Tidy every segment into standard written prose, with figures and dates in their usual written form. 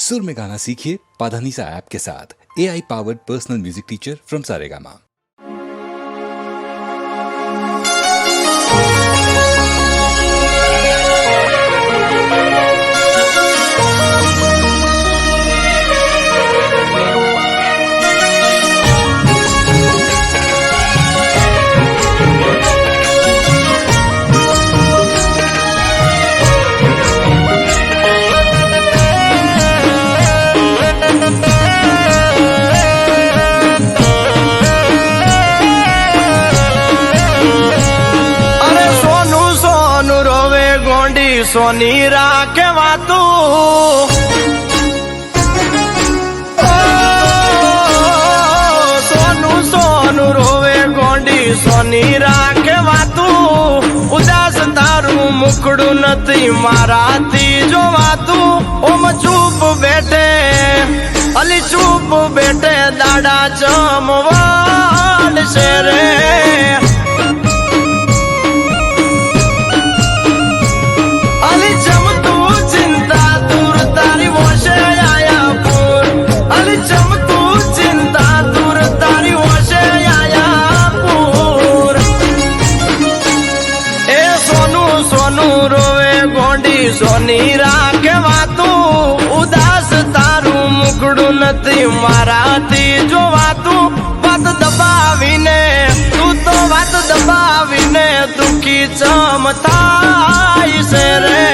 सुर में गाना सीखिए पाधानीसा ऐप के साथ। AI powered personal music teacher from Saregama. सोनी राखे वातू सोनू सोनू रोवे गोंडी सोनी राखे वातू उदास तारू मुकड़ू नथी माराती जो वातू ओम चूप बैठे अली चूप बैठे दाड़ा चमवाड़ से रे सोनी राखे वातू उदास तारू मुकड़ू नथी माराती जो वातू वात दबावीने तू तो वात दबावीने दुखी चमताई से रे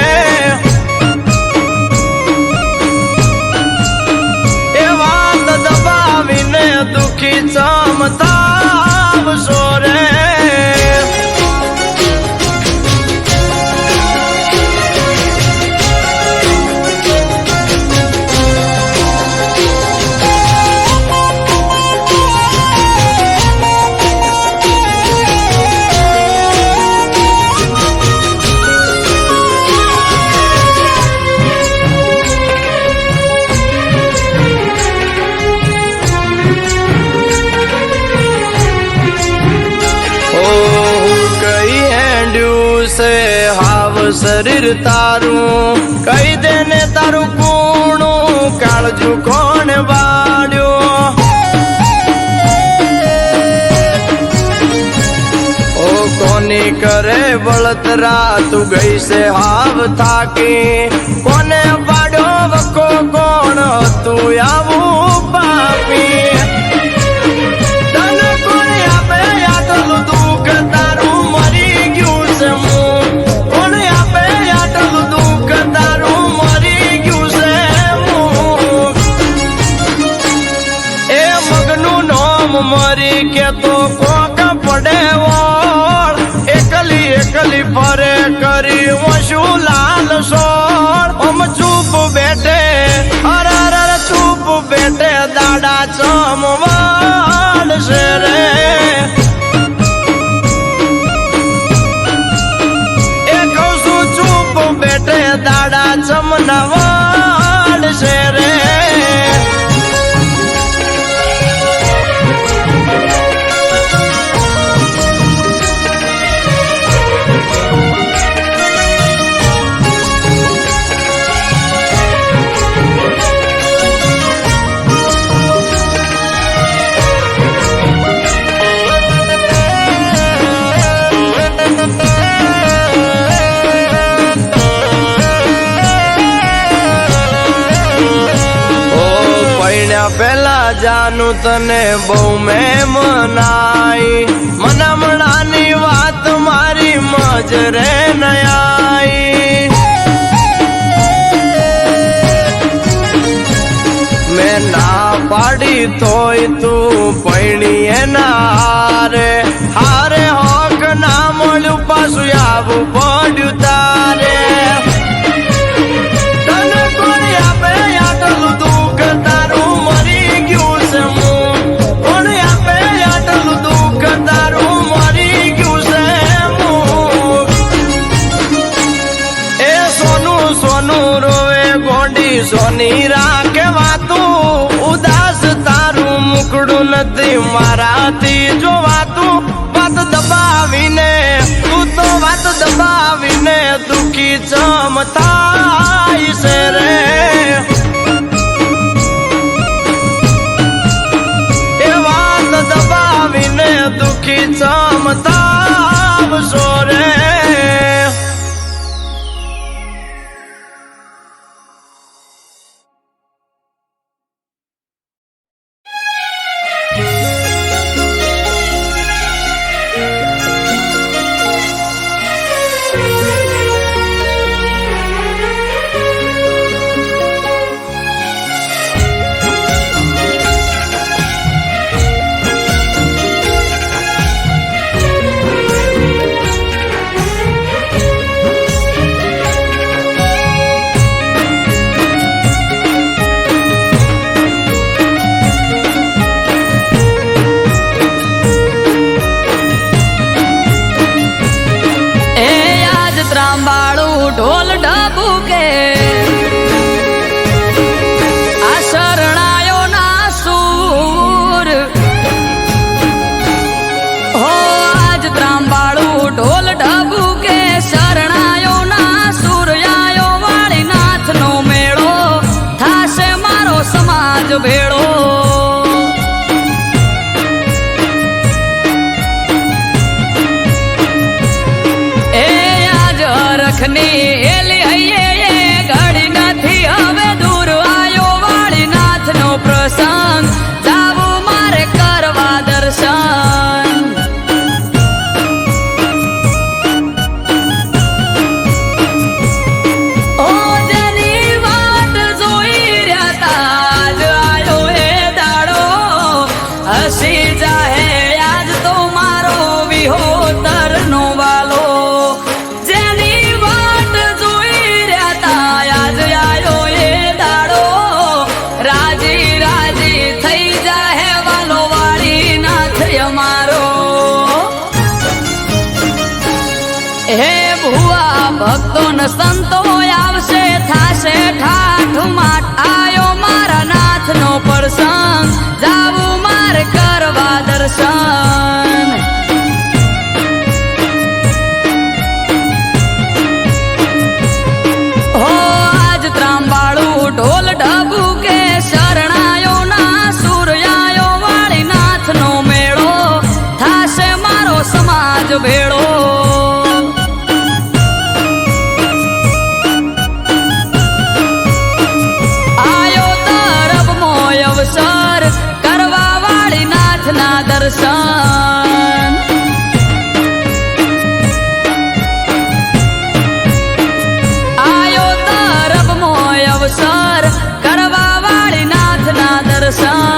ए वात दबावीने दुखी चमताव सो रे शरीर तारू कही देने तारू कूणू कालजू कोण बाड्यो ओ कोनी करे बळतरा तू गई से हाव थाकी कोने बाड्यो वको कोण तू आवू पापी तन कोणी आपे यादल दुख तारू मरी गयू से मरी के तो कोक पड़े वोर एकली एकली फरे करी वशु लाल सोर हम चुप बैठे अरे चुप बैठे दाड़ा चमवाड़ से रे एक चुप बैठे दाड़ा चमनवाड़ से रे पेला जानू तने बहु में मनाई मनामणानी बात मारी मजरे न आई मैं ना पाड़ी तोय तू पैणी ना हारे हारे होक ना मोलू पासु आवू पड्यू तारे सोनी राखे वातू उदास तारू मुकड़ू नथी माराती जो वातू वात दबावीने तू तो वात दबावीने दुखी चमताई से रे સમાજ ભેળો એ આજ રખની એલી હૈયે ઘડી નથી હવે દૂર આયો વાળીનાથનો પ્રસંગ જાવું મારે કરવા દર્શન ઓ જેની વાટ જોઈ રહ્યા તા આજ આયો એ દાડો હસી જાહે આજ તો મારો વિહોતરનો વાલો જેની વાટ જોઈ રહ્યા તા આજ આયો એ દાડો રાજી રાજી થઈ જાહે વાલો વાળીનાથ અમારો હે ભુવા ભક્તો ને સંતો આવશે થાશે ઠાઠ માઠ આયો મારા નાથનો પ્રસંગ જાવું મારે કરવા દર્શન હો આજ ત્રાંબાળું ઢોલ ઢબુ કે શરણાયો ના સૂર્યાયો વાળીનાથનો મેળો થાશે મારો સમાજ ભેળો આયો તરફમો અવસર કરવા વાળીનાથના દર્શન આયો તરફમો અવસર કરવા વાળીનાથના દર્શન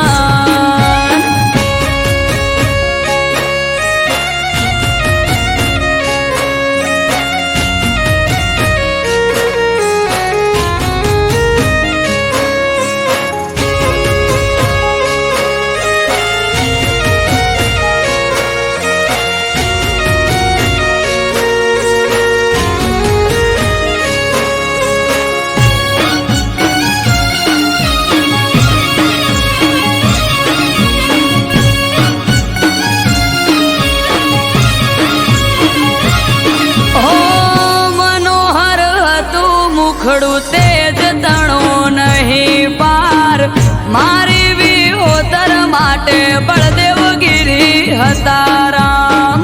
મુખડું તેજ તણો નહીં પાર મારી વિહોતર માટે બળદેવગીરી હતા રામ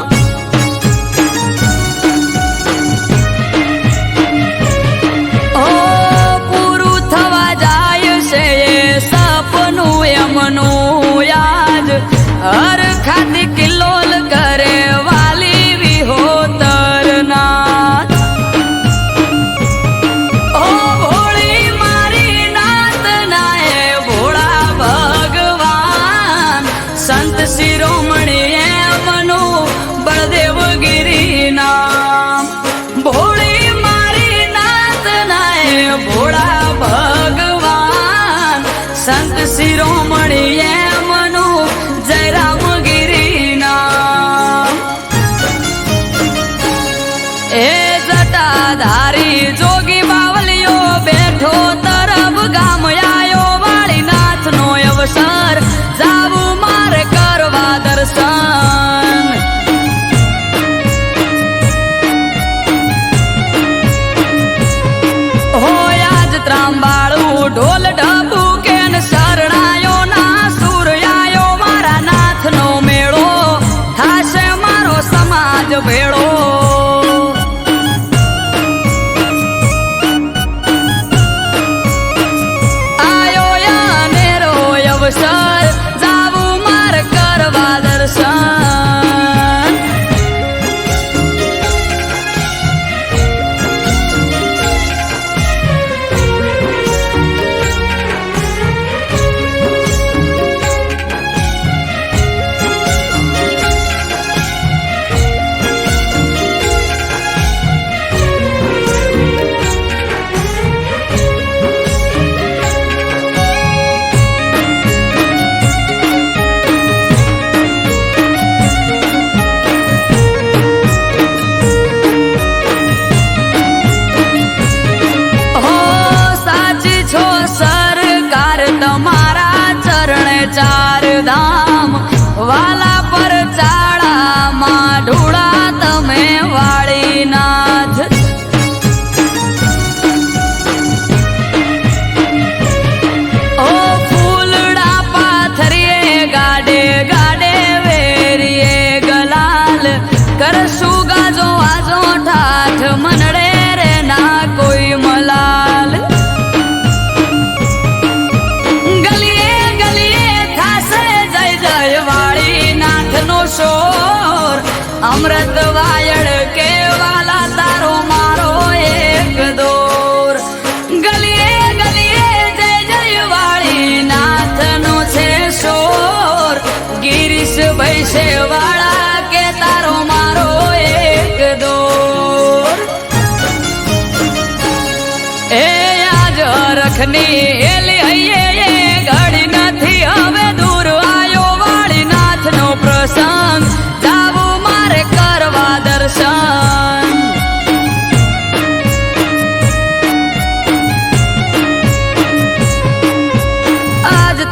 ઓ પૂરું થવા જાય છે એ સપનું એમનું યાદ હર ખાતી કિલ્લોલ કરે વાલી વિહોતર નાથ સંત શિરોમણી એમનું બળદેવગીરી નામ ભોળી મારી નાથ નાય ભોળા ભગવાન સંત શિરોમણી એમનું જયરામગીરી નામ એ જટાધારી જોગી બાવલિયો બેઠો તરફ ગામ આયો વાળીનાથનો અવસર જાવું મારે કરવા દર્શન હોય આજ ત્રાંબાળું ઢોલ ઢબુ કે શરણાયો ના સૂર્યાયો મારા નાથનો મેળો થાશે મારો સમાજ ભેળો આયો યાનેરો અવસર જાવું મારે કરવા દર્શન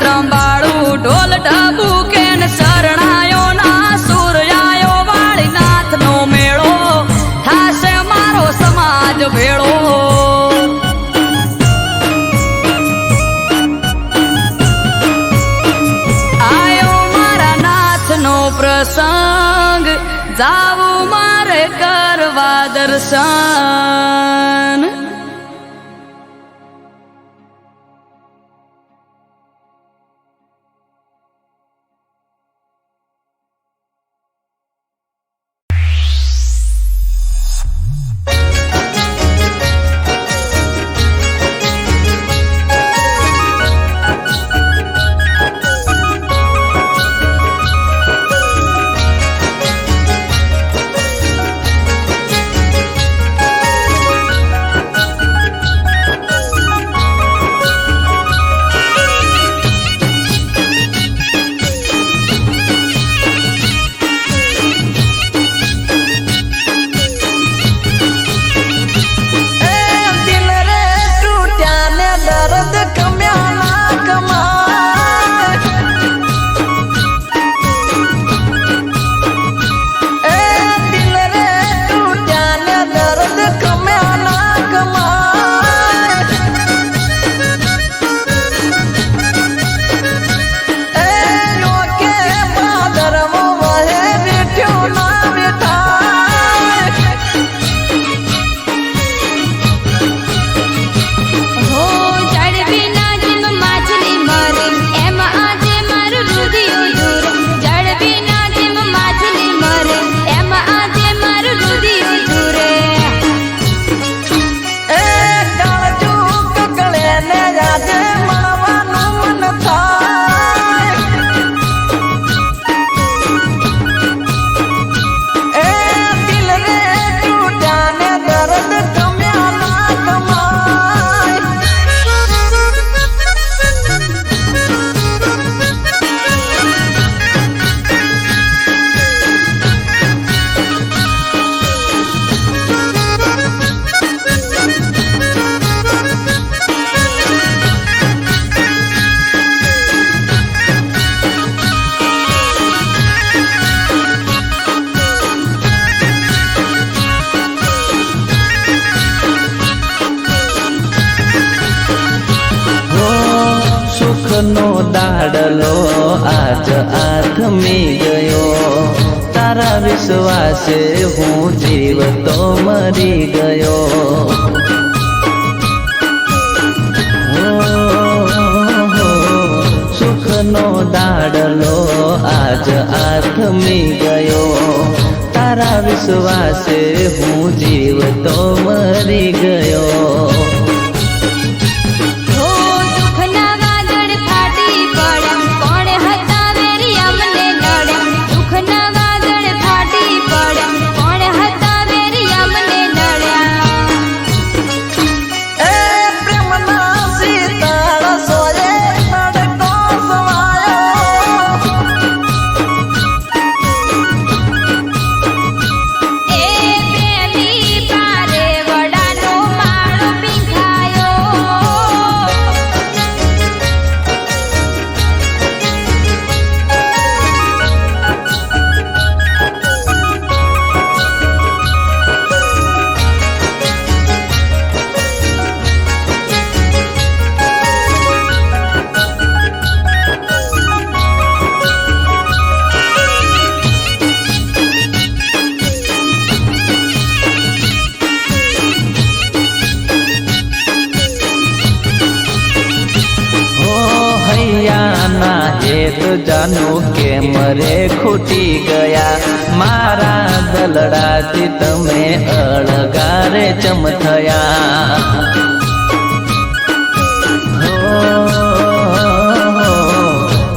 ત્રંબાળું ઢોલ ઢબુકે ને શરણાયો ના સૂર્યાયો વાળી નાથનો મેળો થાશે મારો સમાજ ભેળો. આયો મારા નાથનો પ્રસંગ જાવું મારે કરવા દર્શન. નો દાડલો આજ આથમી ગયો, તારા વિશ્વાસે હું જીવતો મરી ગયો. સુખનો દાડલો આજ આથમી ગયો, તારા વિશ્વાસે હું જીવતો મરી ગયો. જાનું કે મરે ખૂટી ગયા, મારા દલડાથી તમે અળગારે ચમ થયા.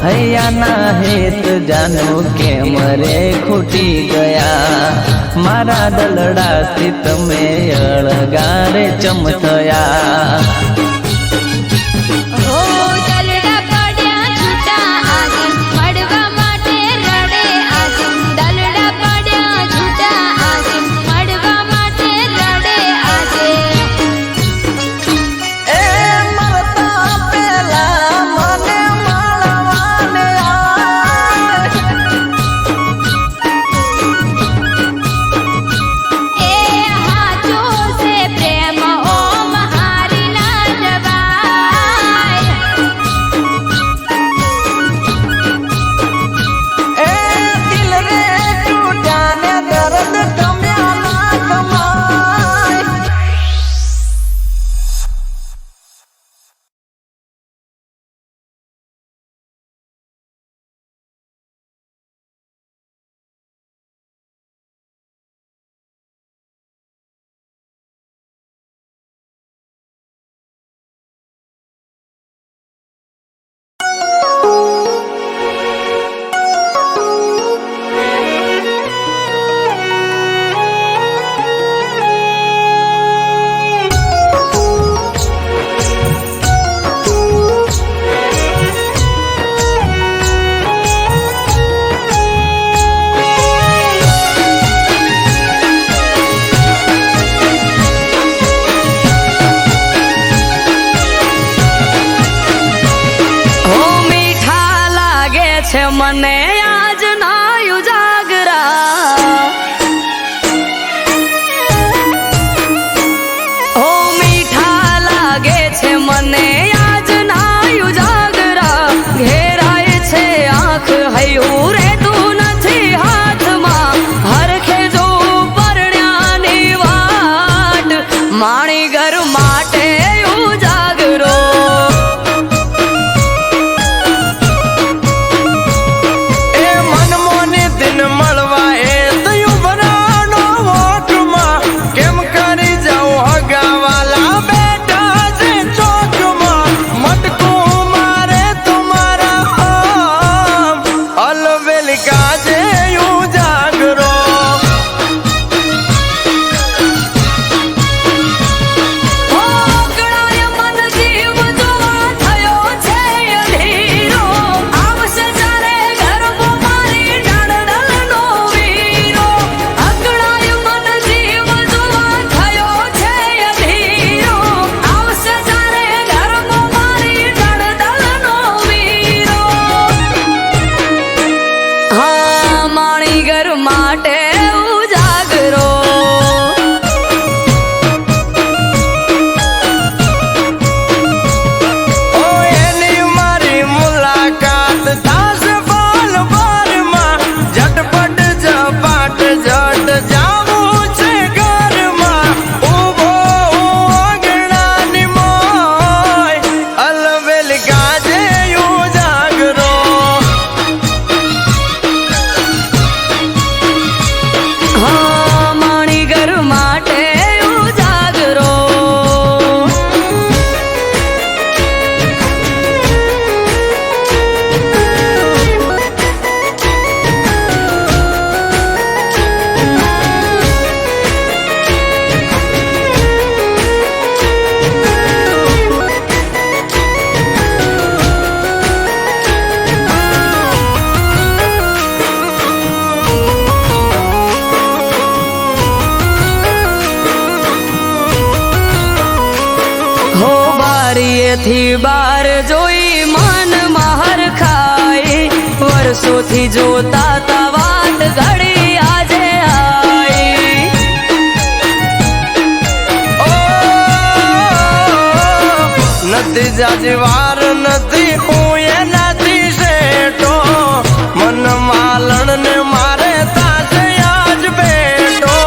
હૈયાના હેત જાનું કે મરે ખૂટી ગયા, મારા દલડાથી તમે અળગારે ચમ થયા. મને આજ ના ઉજાગરા ઓ મીઠા લાગે છે મને આજ ના ઉજાગરા ઘેરાય છે આંખ હૈયું રહેતું નથી હાથમાં હરખે જો પરણ્યાની વાટ માણી ઘર માટે ઉજાગરો થી બાર જોઈ મન મહર ખાઈ વર્ષોથી જોતા તા વાત ઘડી આજે આઈ નથી જાજવાર નથી હું એનાથી શેઠો મન માલણ ને મારે તાજે આજ બેઠો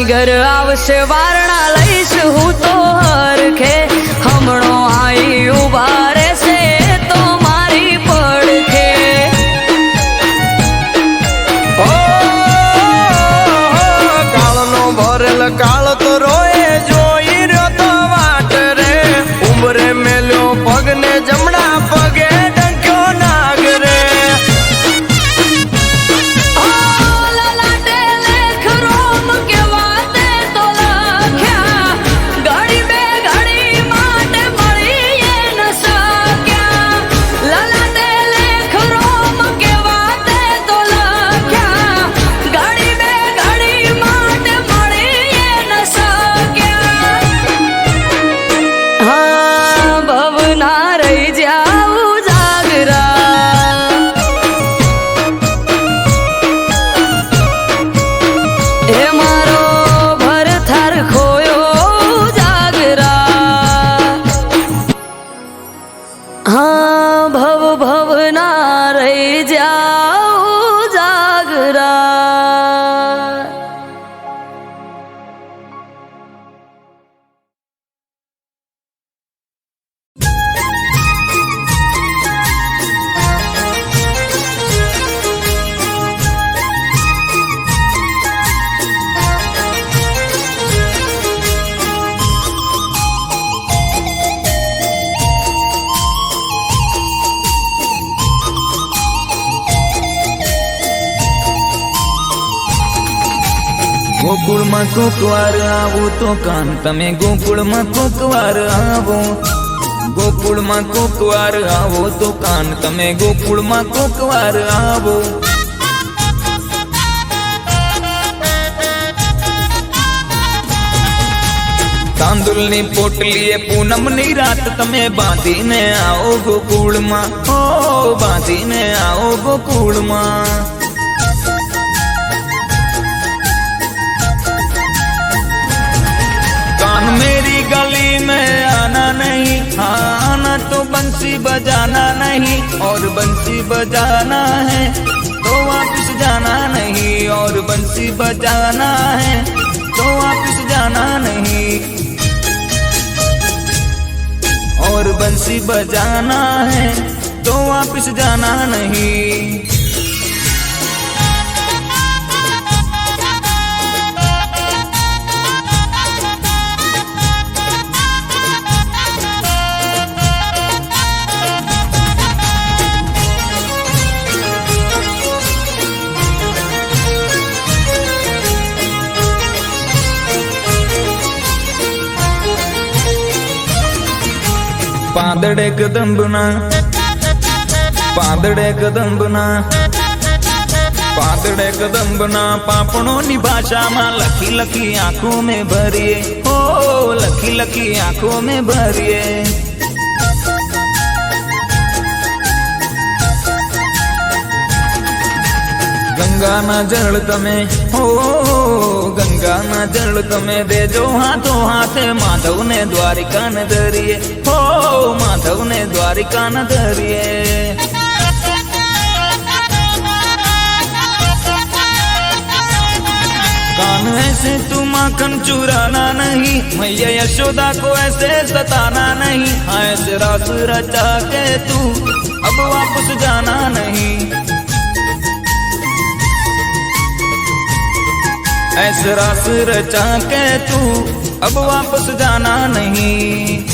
ઘર આવશે વારણા લઈશ હું તો હરખે હમણો આઈ ઉભા રહેશે તો મારી પડખે કાળનો ભરેલ કાળ તો રોએ જોઈ રહ્યો તો વાટ રે ઉંબરે મેલ્યો પગને જમણા પગે ડંક્યો નાગ રે સદા. ગોકુળમાં કોકવાર આવો તો કાન તમે ગોકુળમાં કોકવાર આવો. ગોકુળમાં કોકવાર આવો તો કાન તમે ગોકુળમાં કોકવાર આવો. તાંદુલની પોટલીએ પૂનમની રાત તમે બાંધીને આવો ગોકુળમાં. ઓ બાંધીને આવો ગોકુળમાં. मेरी गली में आना नहीं, हाँ आना तो बंसी बजाना नहीं, और बंसी बजाना है तो वापिस जाना नहीं, और बंसी बजाना है तो वापिस जाना नहीं, और बंसी बजाना है तो वापिस जाना नहीं. પાંદડે કદંબના, પાંદડે કદંબના, પાંદડે કદંબના પાપણોની ભાષામાં લખી લખી આંખો મેં ભરીએ. ઓ લખી લખી આંખો મેં ભરીએ. ગંગાના જળ તમે, હો ગંગાના જળ તમે દેજો હાથો હાથે માધવને દ્વારિકા ન ધરીએ. હો માધવને દ્વારિકા ન ધરીએ. कान ऐसे तू माखन चुराना नहीं, मैया यशोदा को ऐसे सताना नहीं, ऐसे रास रचा के तू अब वापस जाना नहीं, ऐसे रास रचा के तू अब वापस जाना नहीं.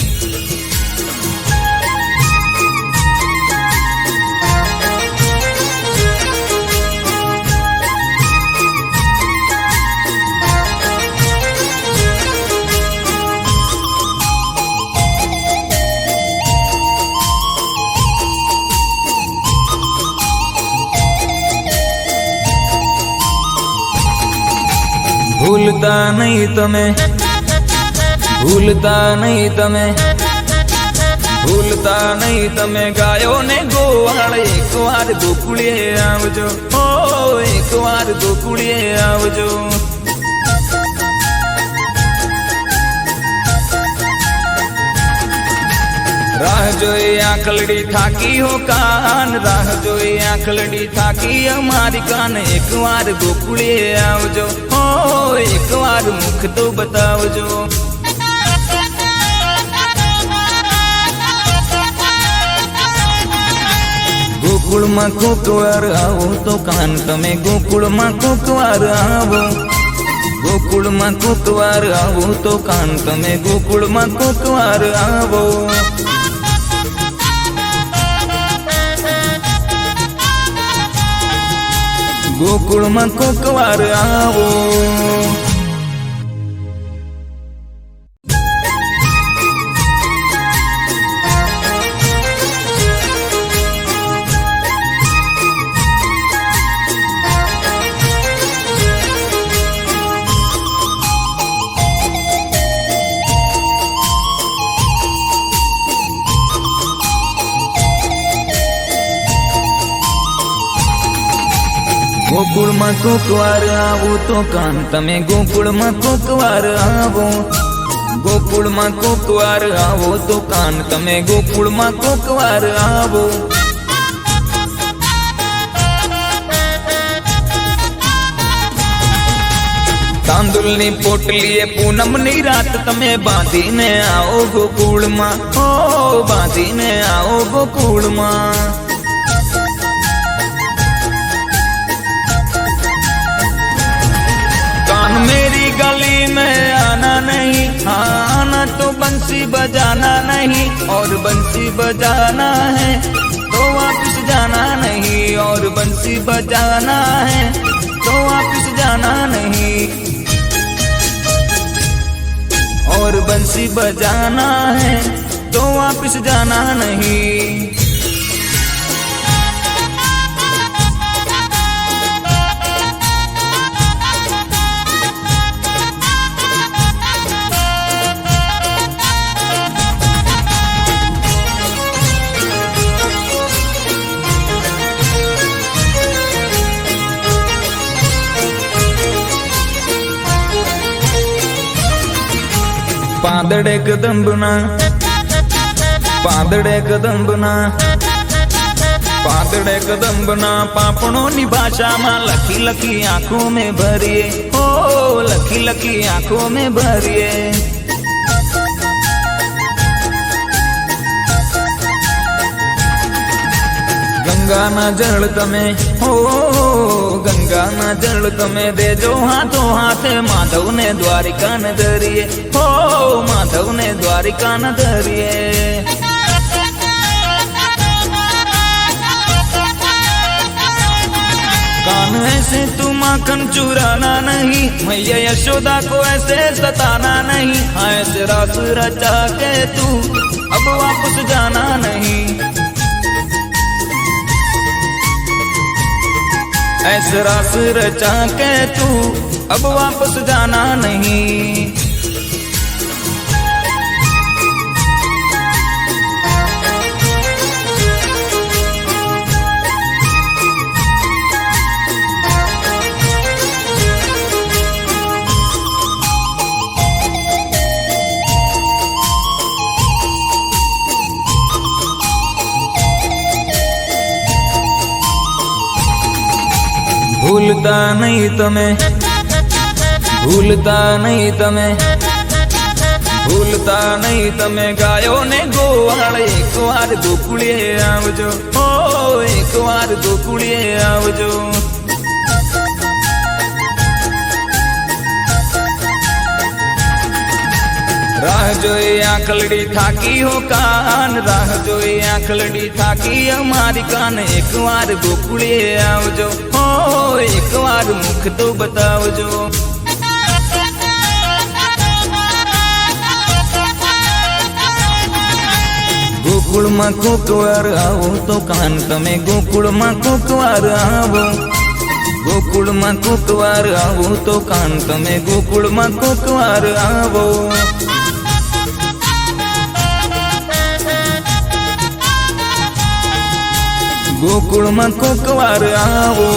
ભૂલતા નહીં તમે, ભૂલતા નહીં તમે, ભૂલતા નહીં તમે ગાયો ને ગોવાળ. એક વાર ગોકુળીએ આવજો, ઓ એક વાર ગોકુળીએ આવજો. રાહ જોઈ આંખલડી થાકી હો કાન, રાહ જોઈ આંખલડી થાકી અમારી કાન. એક વાર ગોકુળીએ આવજો, હો એક વાર મુખ તો બતાવજો. ગોકુળમાં કોકવાર આવો તો કાન તમે ગોકુળમાં કોકવાર આવો. ગોકુળમાં કોકવાર આવો તો કાન તમે ગોકુળમાં કોકવાર આવો. ગોકુળમાં કોકવાર આવો. ગોકુળમાં કોકવાર આવો તો કાન તમે ગોકુળમાં કોકવાર આવો. ગોકુળમાં કોકવાર આવો તો કાન તમે ગોકુળમાં કોકવાર આવો. તાંદુલની પોટલીએ પૂનમની રાત તમે બાંધીને આવો ગોકુળમાં, ઓ બાંધીને આવો ગોકુળમાં. कान मेरी गली में आना नहीं, हाँ आना तो बंसी बजाना नहीं, और बंसी बजाना है तो वापस जाना नहीं, और बंसी बजाना है तो वापस जाना नहीं, और बंसी बजाना है तो वापस जाना नहीं. પાંદડે કદંબના, પાંદડે કદંબના, પાંદડે કદંબના પાપણોની ભાષામાં લખી લખી આંખો મેં ભરીએ, ઓ લખી લખી આંખો મેં ભરીએ. ગંગાના જળ તમે, હો ગંગાના જળ તમે દેજો હાથો હાથે માધવને દ્વારિકા ને ધરીએ, હો માધવને દ્વારિકા ને ધરીએ. कान ऐसे तू माखन चुराना नहीं, मैया यशोदा को ऐसे सताना नहीं, ऐसे रास रचा के तू अब वापस जाना नहीं, ऐसे रास रचा के तू अब वापस जाना नहीं. ભૂલતા નહીં તમે, ભૂલતા નહીં તમે, ભૂલતા નહીં તમે ગાયો ને ગોવાળ, એક વાર ગોકુળીએ આવજો, ઓ એક વાર ગોકુળીએ આવજો. રાહ જોઈ આંખલડી થાકી હો કાન, રાહ જોઈ આંખલડી થાકી અમારી કાન, એક વાર ગોકુળીએ આવજો, હો એક વાર મુખ તો બતાવજો. ગોકુળમાં કોક વાર આવો તો કાન તમે, ગોકુળમાં કોક વાર આવો, ગોકુળમાં કોક વાર આવો તો કાન તમે, ગોકુળમાં કોક વાર આવો. ગોકુળમાં કોક વાર આવો.